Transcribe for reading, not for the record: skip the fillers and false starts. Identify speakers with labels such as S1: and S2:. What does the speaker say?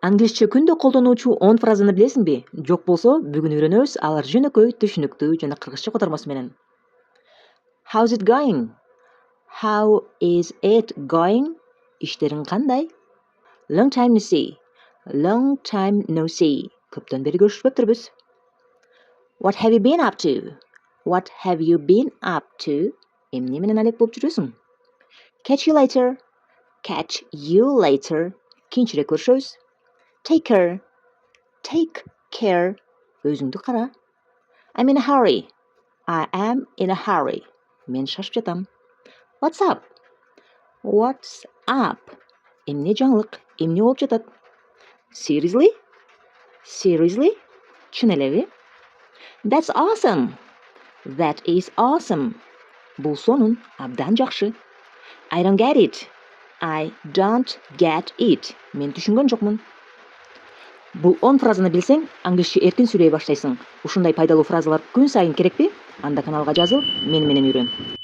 S1: Англисче күндө колдонуучу 10 фразаны билесиңби? Жок болсо, бүгүн үйрөнөбүз. Алар жөнөкөй, түшүнүктүү жана кыргызча котормосу менен. How's it going? How is it going? Иштериң кандай? Long time no see. Long time no see. Көптөн бери көрүшпөптүрбүз. What have you been up to? What have you been up to? Эмне менен алек болуп жүрөсүң? Catch you later. Catch you later. Кийинчерээк көрүшөбүз. Take care. Take care. Өзүңдү кара. I'm in a hurry. I am in a hurry. Мен шашып жатам. What's up? What's up? Эмне жаңылык? Эмне болуп жатат? Seriously? Seriously? Чын элеби? That's awesome. That is awesome. Бул сонун, абдан жакшы. I don't get it. I don't get it. Мен түшүнгөн жокмун. Бул 10 фразаны билсең, англисче эркин сүйлөй баштайсың. Ушундай пайдалуу фразалар күн сайын керекпи? Анда каналга жазыл, мени менен үйрөн.